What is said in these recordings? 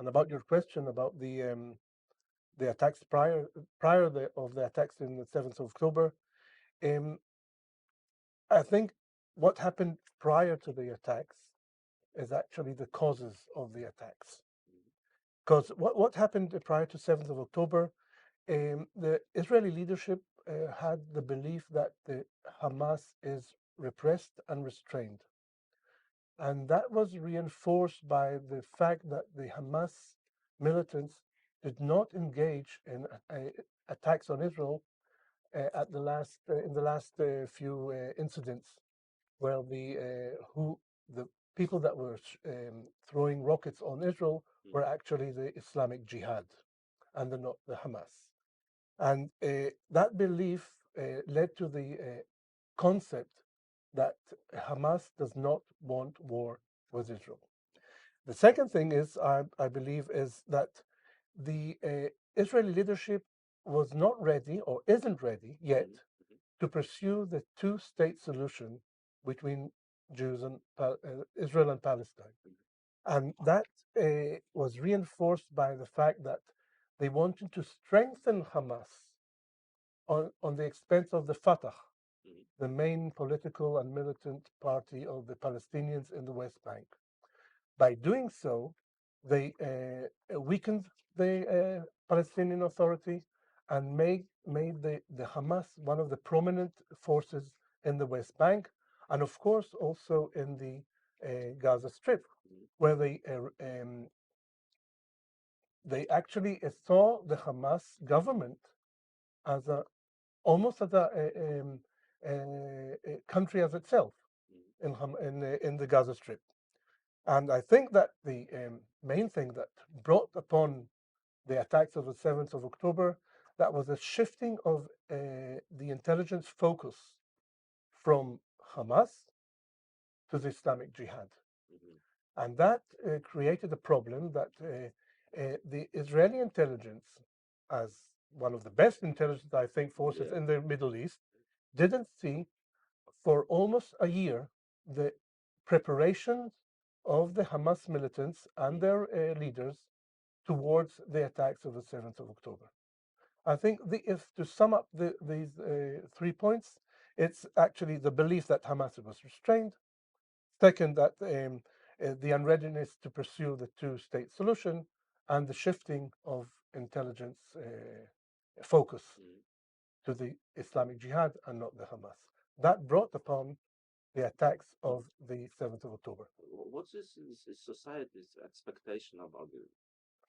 and about your question about the attacks of the attacks in the 7th of October. Um, I think what happened prior to the attacks is actually the causes of the attacks. Because what happened prior to 7th of October, the Israeli leadership had the belief that the Hamas is repressed and restrained. And that was reinforced by the fact that the Hamas militants did not engage in attacks on Israel at the last in the last few incidents, where the people that were throwing rockets on Israel were actually the Islamic Jihad, and not the Hamas. And that belief led to the concept that Hamas does not want war with Israel. The second thing is, I believe, is that the Israeli leadership was not ready or isn't ready yet to pursue the two-state solution between Jews and Israel and Palestine. And that was reinforced by the fact that they wanted to strengthen Hamas on the expense of the Fatah, the main political and militant party of the Palestinians in the West Bank. By doing so, they weakened the Palestinian Authority and made the Hamas one of the prominent forces in the West Bank, and of course also in the Gaza Strip, where they actually saw the Hamas government as almost as a country as itself in the Gaza Strip. And I think that the main thing that brought upon the attacks of the 7th of October, that was a shifting of the intelligence focus from Hamas to the Islamic Jihad. And that created a problem that the Israeli intelligence, as one of the best intelligence, I think, forces in the Middle East, didn't see for almost a year the preparations of the Hamas militants and their leaders towards the attacks of the 7th of October. I think if to sum up these 3 points, it's actually the belief that Hamas was restrained. Second, that the unreadiness to pursue the two-state solution, and the shifting of intelligence focus to the Islamic Jihad and not the Hamas. That brought upon the attacks of the 7th of October. What's this society's expectation about the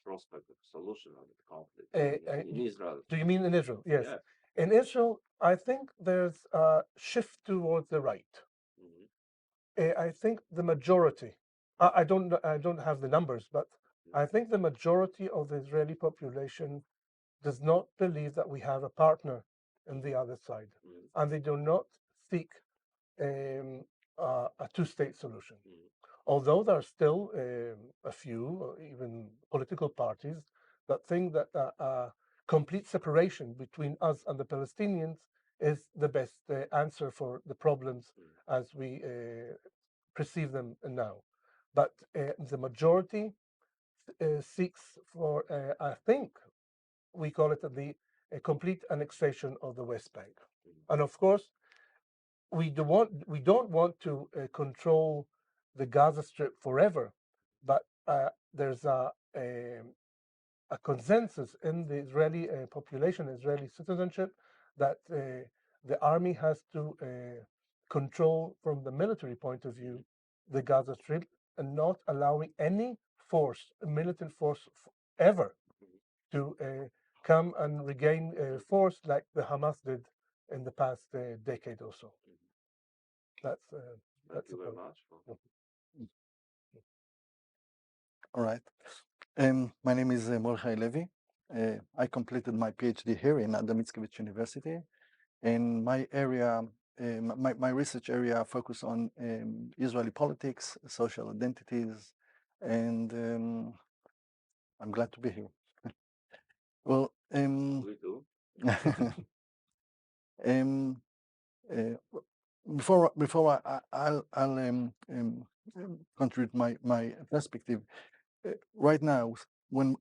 prospect of solution of the conflict in Israel? Do you mean in Israel? Yes. Yeah. In Israel, I think there's a shift towards the right. I think the majority, I don't have the numbers, but I think the majority of the Israeli population does not believe that we have a partner in the other side, and they do not seek a two-state solution. Although there are still a few, even political parties, that think that a complete separation between us and the Palestinians is the best answer for the problems as we perceive them now. But the majority seeks for, I think, we call it the complete annexation of the West Bank. And of course, we don't want to control the Gaza Strip forever, but there's a consensus in the Israeli population, Israeli citizenship, that the army has to control, from the military point of view, the Gaza Strip, and not allowing any force, militant force, ever to come and regain force like the Hamas did in the past decade or so. That's Thank you very much. All right. My name is Mordechai Levy. I completed my PhD here in the Bliskim University. And my area, my research area focus on Israeli politics, social identities, and I'm glad to be here. Well, We do. Before I'll contribute my perspective. Right now, when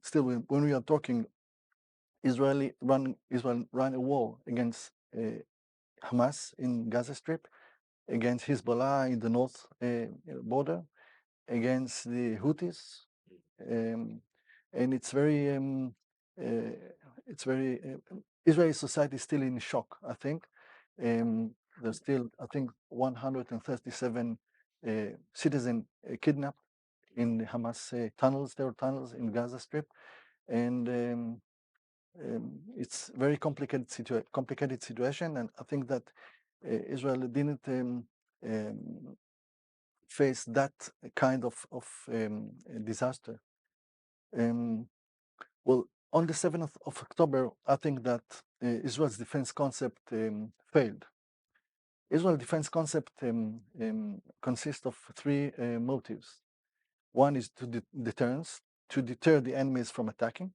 we are talking, Israel ran a war against Hamas in Gaza Strip, against Hezbollah in the north border, against the Houthis, and it's very Israeli society is still in shock. I think there's still, I think, 137 citizens kidnapped in the Hamas tunnels. There are tunnels in Gaza Strip, and it's very complicated situation. And I think that Israel didn't face that kind of disaster. Well, on the 7th of October, I think that Israel's defense concept failed. Israel's defense concept consists of three motives. One is deterrence, to deter the enemies from attacking.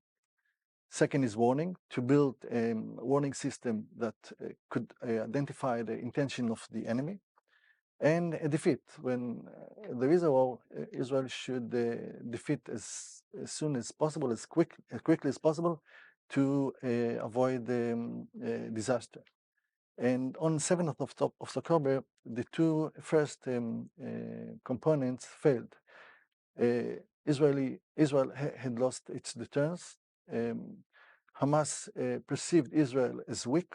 Second is warning, to build a warning system that could identify the intention of the enemy. And a defeat. When there is a war, Israel should defeat as soon as possible, as quickly as possible, to avoid disaster. And on 7th of October, the two first components failed. Israel had lost its deterrence. Hamas perceived Israel as weak.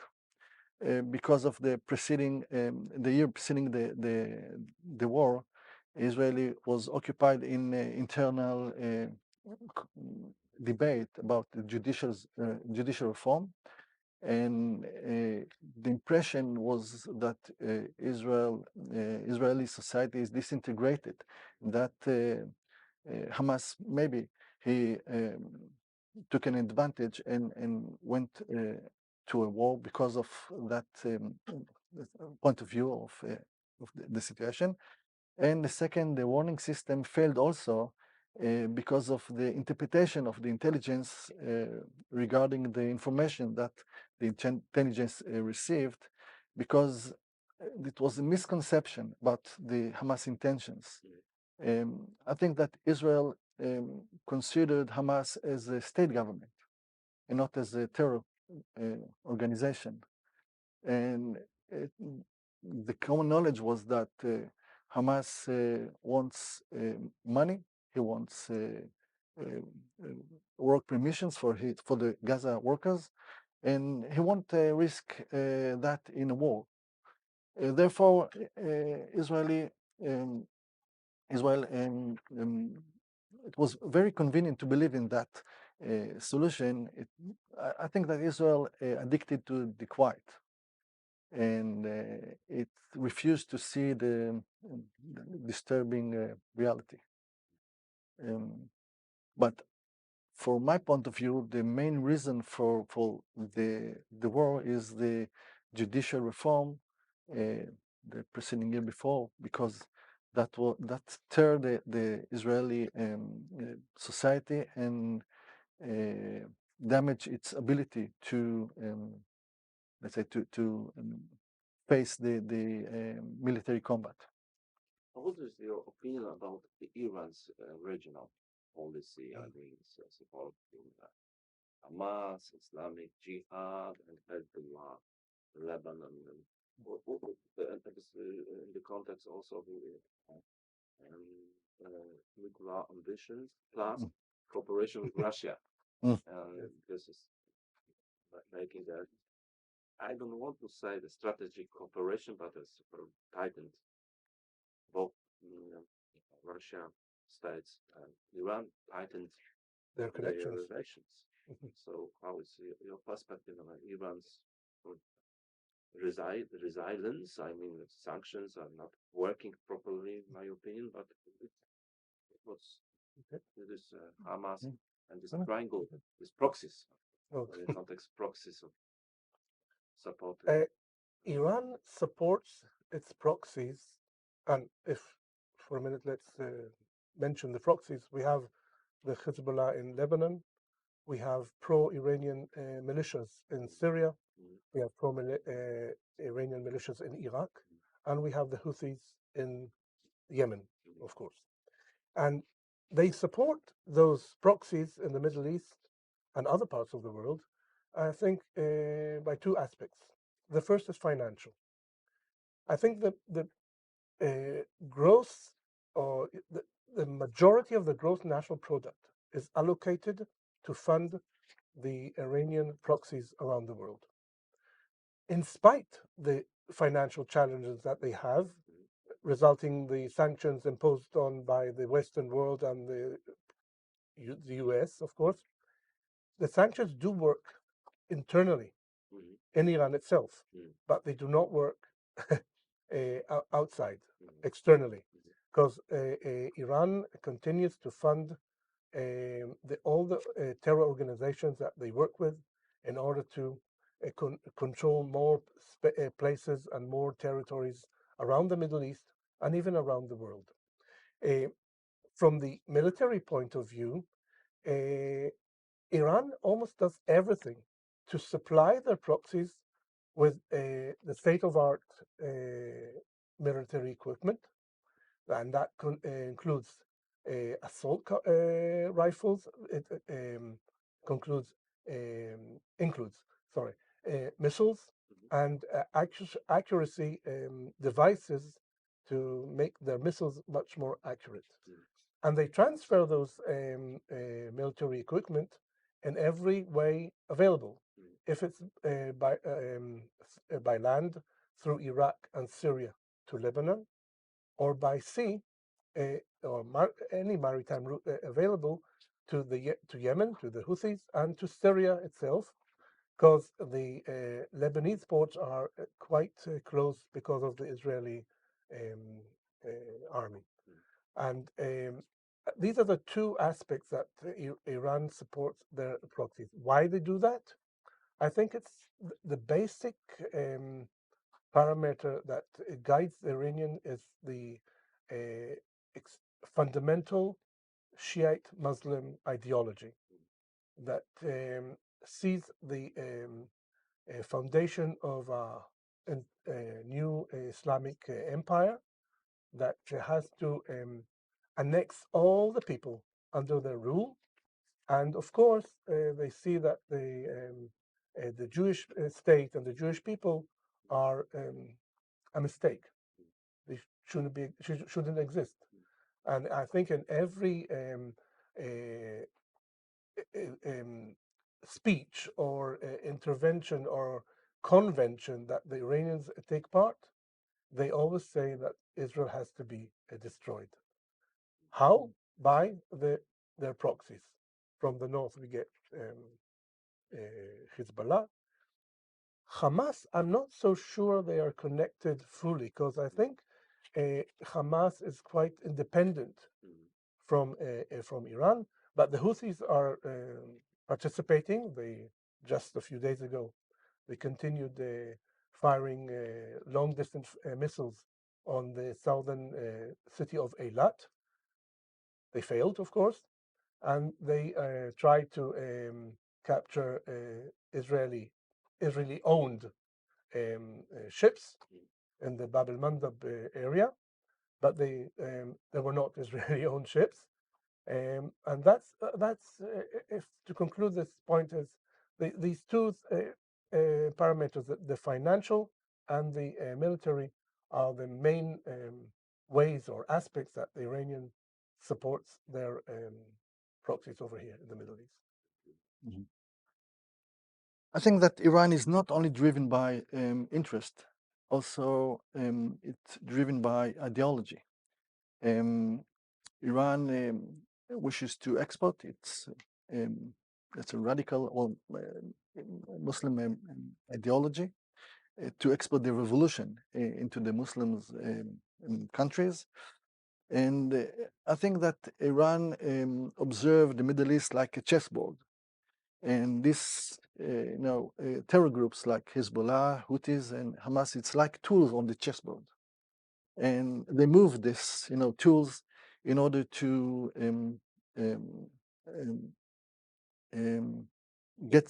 Because of the year preceding the war, Israel was occupied in internal debate about the judicial reform, and the impression was that Israeli society is disintegrated. That Hamas maybe he took an advantage and went to a war because of that point of view of the situation. And the second, the warning system failed also because of the interpretation of the intelligence regarding the information that the intelligence received, because it was a misconception about the Hamas intentions. I think that Israel considered Hamas as a state government and not as a terror organization. And the common knowledge was that Hamas wants money. He wants work permissions for the Gaza workers, and he won't risk that in a war. Therefore, Israel it was very convenient to believe in that solution. I think that Israel addicted to the quiet, and it refused to see the disturbing reality. But from my point of view, the main reason for the war is the judicial reform the preceding year before, because that stirred the Israeli society and damaged its ability to let's say to face the military combat. What is your opinion about Iran's regional policy? I mean, supporting Hamas, Islamic Jihad, and Hezbollah, Lebanon, and in the context also of the nuclear ambitions plus cooperation with Russia. This is making that, I don't want to say the strategic cooperation, but a super tightened both Russia states and Iran tightened their connections. relations. So how is your perspective on Iran's resilience? I mean, sanctions are not working properly, in my opinion, but this Hamas and this triangle, these proxies, in the context proxies of support. Iran supports its proxies, and if for a minute let's mention the proxies. We have the Hezbollah in Lebanon, we have pro-Iranian militias in Syria, we have pro-Iranian militias in Iraq, and we have the Houthis in Yemen, of course. And they support those proxies in the Middle East and other parts of the world, I think, by two aspects. The first is financial. I think that the growth, or the majority of the gross national product is allocated to fund the Iranian proxies around the world. In spite the financial challenges that they have, resulting the sanctions imposed on by the Western world and the US, of course, the sanctions do work internally in Iran itself, but they do not work outside, externally, because Iran continues to fund all the terror organizations that they work with in order to control more places and more territories around the Middle East and even around the world. From the military point of view, Iran almost does everything to supply their proxies with the state-of-art military equipment, and that includes assault rifles. It includes missiles and accuracy devices to make their missiles much more accurate. And they transfer those military equipment in every way available. If it's by land through Iraq and Syria to Lebanon, or by sea, or any maritime route available to Yemen, to the Houthis, and to Syria itself, because the Lebanese ports are quite close because of the Israeli army. And these are the two aspects that Iran supports their proxies. Why they do that? I think it's the basic parameter that guides the Iranian is the fundamental Shiite Muslim ideology that sees the foundation of a new Islamic empire that has to annex all the people under their rule. And of course, they see that the Jewish state and the Jewish people are a mistake. They shouldn't exist. And I think in every speech or intervention or convention that the Iranians take part, they always say that Israel has to be destroyed. How? By their proxies. From the north, we get Hezbollah. Hamas, I'm not so sure they are connected fully, because I think Hamas is quite independent from Iran, but the Houthis are participating. They just a few days ago, they continued firing long-distance missiles on the southern city of Eilat. They failed, of course, and they tried to capture Israeli-owned ships in the Bab el-Mandab area, but they were not Israeli-owned ships. And that's if to conclude this point is these two parameters, the financial and the military, are the main ways or aspects that the Iranian supports their proxies over here in the Middle East. Mhm. I think that Iran is not only driven by interest, also it's driven by ideology. Iran wishes to export its a radical or Muslim ideology to export the revolution into the Muslims countries. And I think that Iran observed the Middle East like a chessboard. And this, terror groups like Hezbollah, Houthis, and Hamas, it's like tools on the chessboard. And they move this, tools in order to get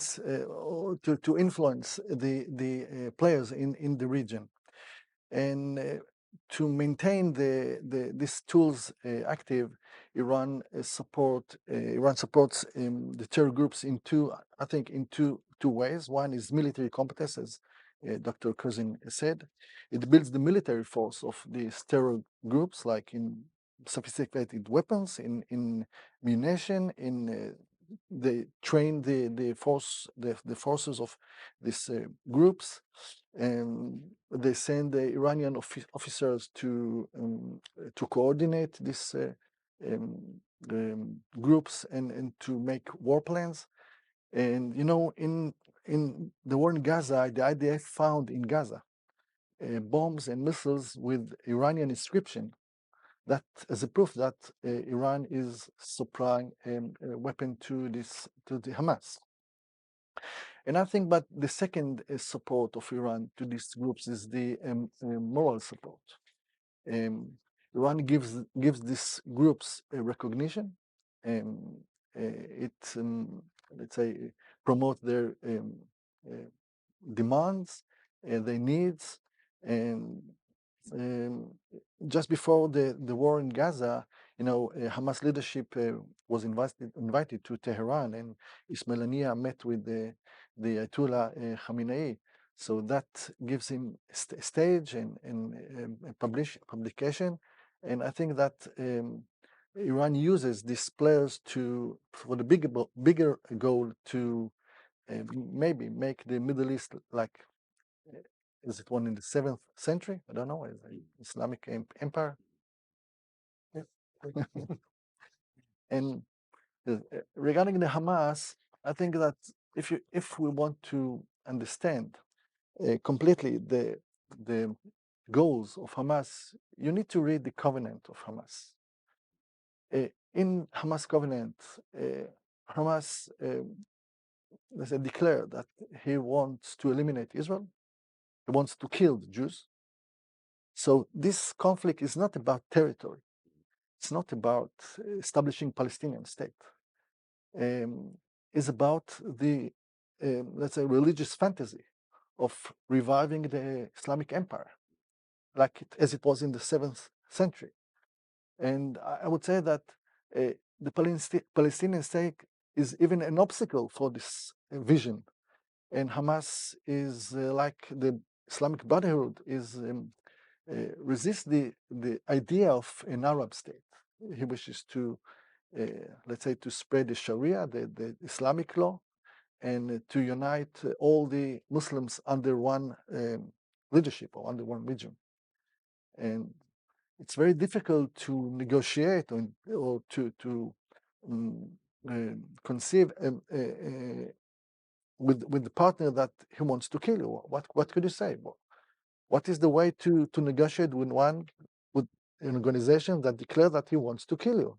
to influence the players in the region, and to maintain these tools active. Iran supports the terror groups in two ways. One is military competence, as Dr. Coussin said. It builds the military force of these terror groups, like in sophisticated weapons, in munition, in they train the forces of these groups, and they send the Iranian officers to coordinate these groups and to make war plans. And in the war in Gaza, the IDF found in Gaza bombs and missiles with Iranian inscription. That as a proof that Iran is supplying a weapon to the Hamas. And I think, but the second support of Iran to these groups is the moral support. Iran gives these groups a recognition. It let's say promote their demands, their needs, and just before the war in Gaza, Hamas leadership was invited to Tehran, and Ismail Haniyeh met with the Ayatollah Khamenei. So that gives him a stage and publication, and I think that Iran uses these players for the bigger goal to maybe make the Middle East like. Is it one in the 7th century? I don't know. Is it Islamic empire? Yes. And regarding the Hamas, I think that if we want to understand completely the goals of Hamas, you need to read the covenant of Hamas. In Hamas covenant, Hamas declared that he wants to eliminate Israel. He wants to kill the Jews. So this conflict is not about territory. It's not about establishing Palestinian state. It's about the, let's say, religious fantasy of reviving the Islamic empire, as it was in the 7th century. And I would say that the Palestinian state is even an obstacle for this vision. And Hamas is like the Islamic Brotherhood is resist the idea of an Arab state. He wishes to, let's say, to spread the Sharia, the Islamic law, and to unite all the Muslims under one leadership or under one region. And it's very difficult to negotiate or to conceive with the partner that he wants to kill you. What could you say? What is the way to negotiate with an organization that declares that he wants to kill you?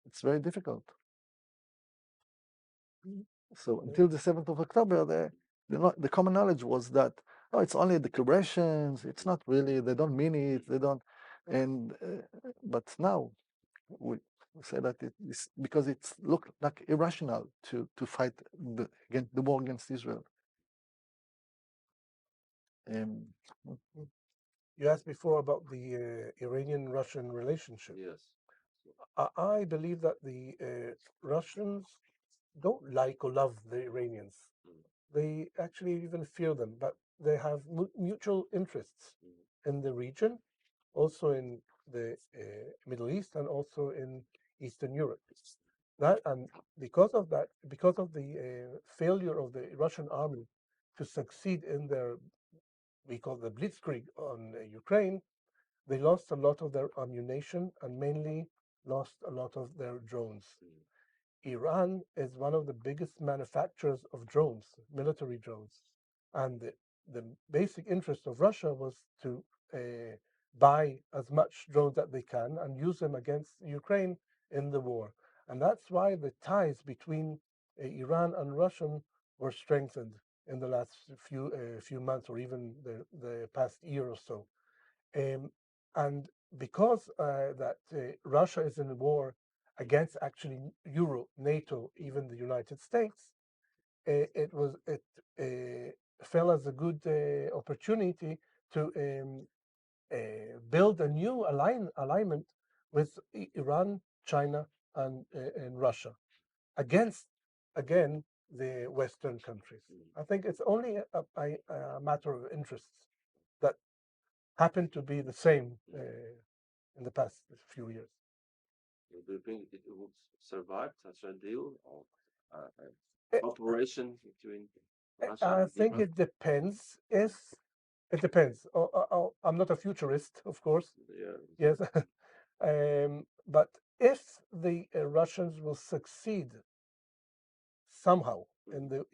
It's very difficult. So until the 7th of October, the common knowledge was that it's only declarations. It's not really. They don't mean it. They don't. And but now we say that it's because it's looked like irrational to fight the war against Israel. You asked before about the Iranian-Russian relationship. Yes. I believe that the Russians don't like or love the Iranians. They actually even fear them, but they have mutual interests in the region, also in the Middle East, and also in Eastern Europe. And because of that, because of the failure of the Russian army to succeed in their, we call the Blitzkrieg on Ukraine, they lost a lot of their ammunition and mainly lost a lot of their drones. Iran is one of the biggest manufacturers of drones, military drones. And the basic interest of Russia was to buy as much drones that they can and use them against Ukraine in the war. And that's why the ties between Iran and Russian were strengthened in the last few months or even the past year or so. And because that Russia is in a war against actually Europe, NATO, even the United States, it fell as a good opportunity to build a new alignment with Iran, China, and Russia against, again, the Western countries. I think it's only a matter of interests that happen to be the same in the past few years. Do you think it would survive such a deal or cooperation between Russia I and think Iran? it depends. It depends. I'm not a futurist, of course. Yeah. Yes, but if the Russians will succeed somehow in the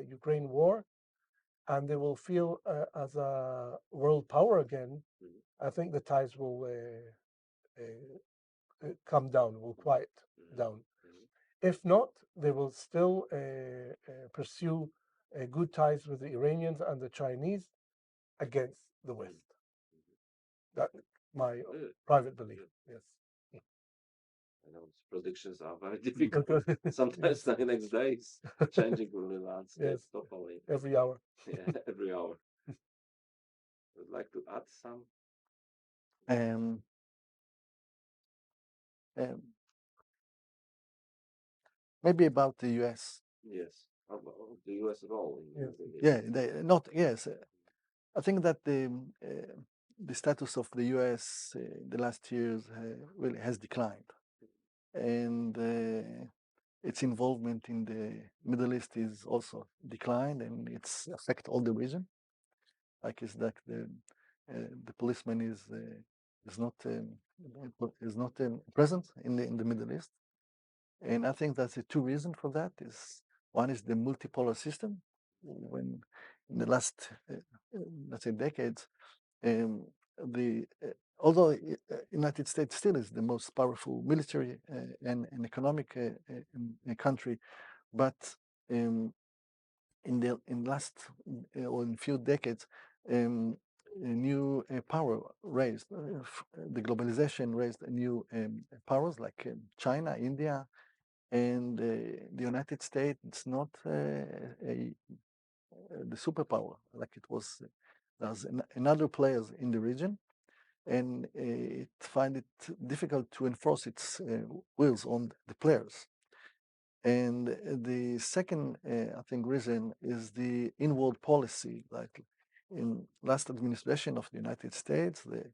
Ukraine war, and they will feel as a world power again, I think the ties will come down, will quiet down. If not, they will still pursue good ties with the Iranians and the Chinese against the West. That's my private belief. Yes. I know predictions are very difficult. Sometimes the next day is changing the landscape Yes. totally. Every hour. Yeah, every hour. Would like to add some? Maybe about the U.S. Yes. How about the U.S. role in Yes. Yeah, not yes. I think that the status of the U.S. The last years really has declined, and its involvement in the Middle East is also declined, and it's affect all the region. Like it's like the policeman is not present in the Middle East, and I think that's the two reasons for that. Is one is the multipolar system. When in the last let's say decades, the although United States still is the most powerful military and economic country, but in last or in few decades, a new power raised. The globalization raised new powers like China, India, and the United States. It's not the superpower like it was. There's another players in the region, and it find it difficult to enforce its wills on the players. And the second, I think, reason is the inward policy. Like in last administration of the United States, the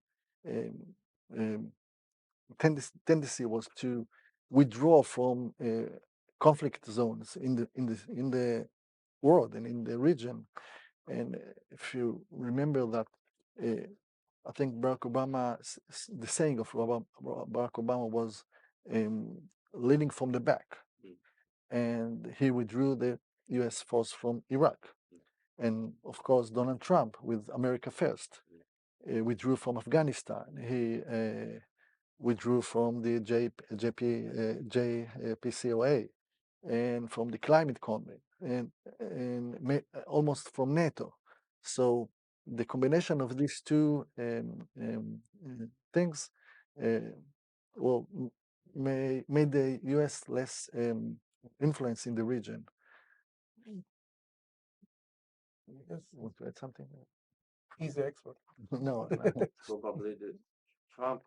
tendency was to withdraw from conflict zones in the world and in the region. And if you remember that, I think Barack Obama, the saying of Barack Obama was leading from the back, and he withdrew the U.S. force from Iraq. And of course, Donald Trump, with America First, withdrew from Afghanistan. He withdrew from the JPCOA and from the climate convention and almost from NATO. So the combination of these two things made the U.S. less influence in the region. Yes. Want to add something? He's the expert. No. Probably the Trump,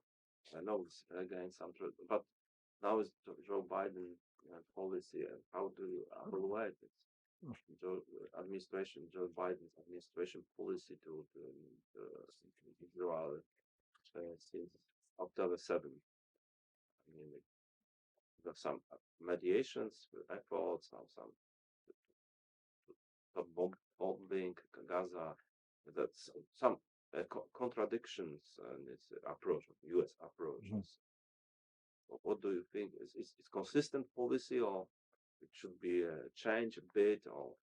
I know it's again some truth, but now is Joe Biden policy, and how do you evaluate it? Joe Biden's administration policy to Israel since October 7. I mean, there's some mediations, efforts, some bombing Gaza. That's some contradictions in its approach, U.S. approaches. What do you think? Is consistent policy, or it should be changed a bit, or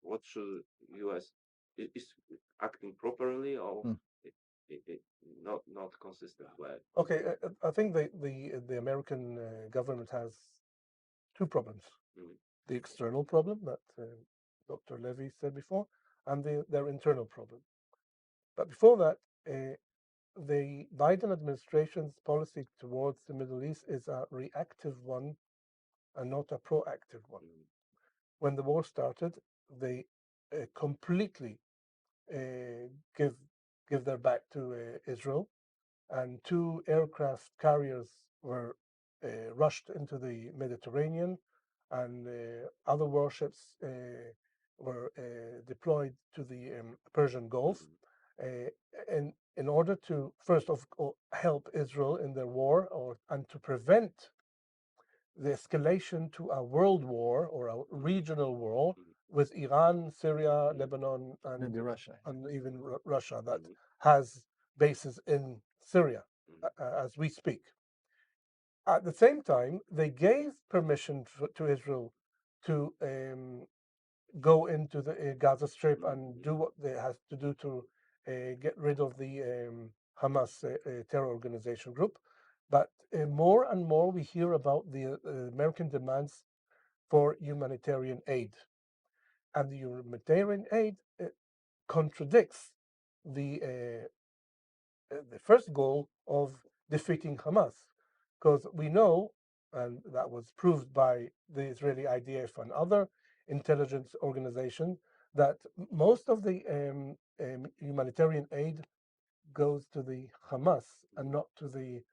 what should U.S. is acting properly, or it not consistent way? Okay, I think the American government has two problems: the external problem that Dr. Levy said before, and their internal problem. But before that, the Biden administration's policy towards the Middle East is a reactive one and not a proactive one. When the war started, they completely give their back to Israel and 2 aircraft carriers were rushed into the Mediterranean, and other warships were deployed to the Persian Gulf in order to first of all help Israel in their war, and to prevent the escalation to a world war or a regional war with Iran, Syria, Lebanon, Maybe Russia. and even Russia that has bases in Syria as we speak. At the same time, they gave permission to Israel to go into the Gaza Strip and do what they have to do to get rid of the Hamas terror organization group. But more and more we hear about the American demands for humanitarian aid. And the humanitarian aid contradicts the first goal of defeating Hamas. Because we know, and that was proved by the Israeli IDF and other intelligence organizations, that most of the humanitarian aid goes to the Hamas and not to the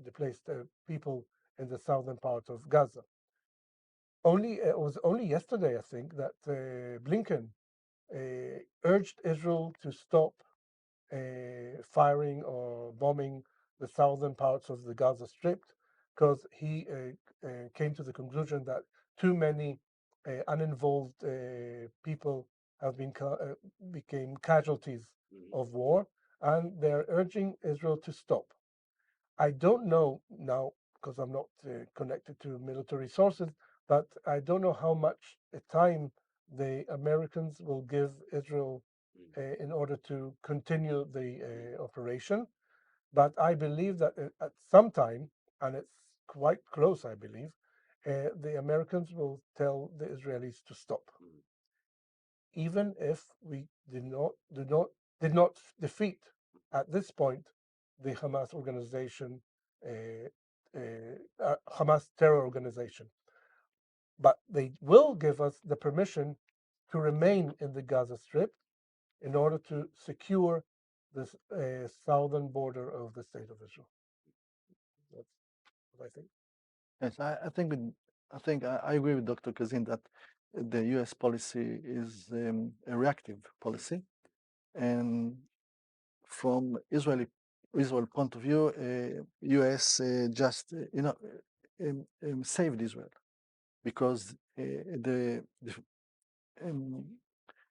displaced people in the southern part of Gaza. It was only yesterday, I think, that Blinken urged Israel to stop firing or bombing the southern parts of the Gaza Strip, because he came to the conclusion that too many uninvolved people have became casualties of war, and they're urging Israel to stop. I don't know now, because I'm not connected to military sources, but I don't know how much time the Americans will give Israel in order to continue the operation. But I believe that at some time, and it's quite close, I believe, the Americans will tell the Israelis to stop, even if we did not defeat at this point the Hamas organization, Hamas terror organization. But they will give us the permission to remain in the Gaza Strip in order to secure the southern border of the state of Israel. That's what I think. Yes, I think I agree with Dr. Coussin that the U.S. policy is a reactive policy, and from Israel point of view, U.S. just saved Israel because in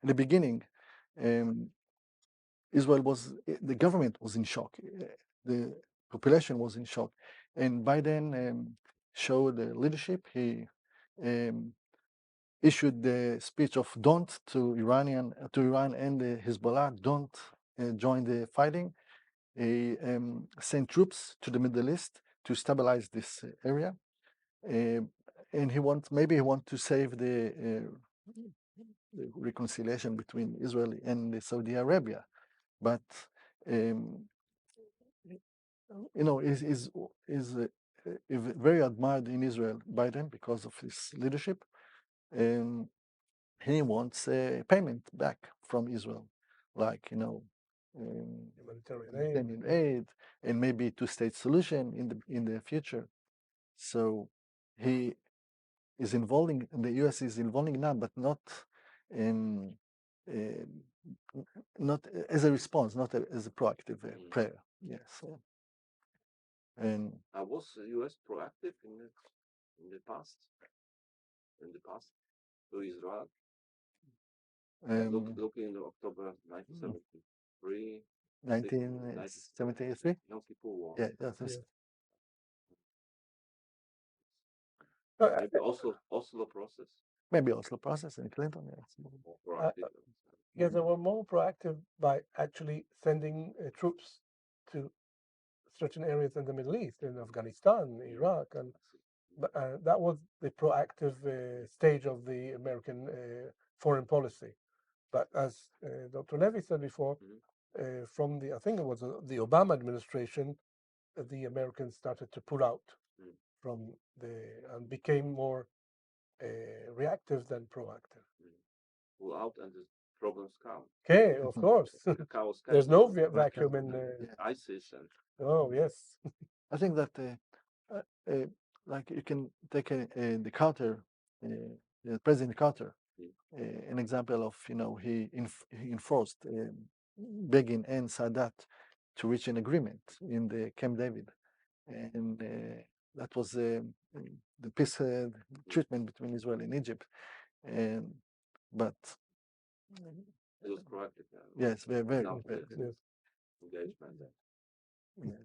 the beginning, Israel the government was in shock, the population was in shock, and Biden showed the leadership. He issued the speech of don't to Iran and Hezbollah, don't join the fighting. He sent troops to the Middle East to stabilize this area, and maybe he wants to save the reconciliation between Israel and Saudi Arabia, but is very admired in Israel, Biden, because of his leadership. He wants payment back from Israel, like Humanitarian aid and maybe two-state solution in the future. So he is involving, the U.S. is involving now, but not not as a response, not as a proactive prayer. Yes. And was the U.S. proactive in the past? In the past to Israel? Looking in October 1973. 1973? Yom Kippur War. Yeah, that's Maybe Oslo process. Maybe Oslo process and Clinton. Yeah, they were more proactive by actually sending troops to certain areas in the Middle East, in Afghanistan, Iraq, and that was the proactive stage of the American foreign policy. But as Dr. Levy said before, from I think it was the Obama administration, the Americans started to pull out from and became more reactive than proactive. Pull out and problems come. Okay, of course. Chaos There's can no come. vacuum in. ISIS and Oh yes. I think that like you can take the Carter, President Carter, an example of he enforced Begin and Sadat to reach an agreement in the Camp David, and that was the peace treatment between Israel and Egypt, but it was proactive. yes, very Example, very yes. Engagement. yes.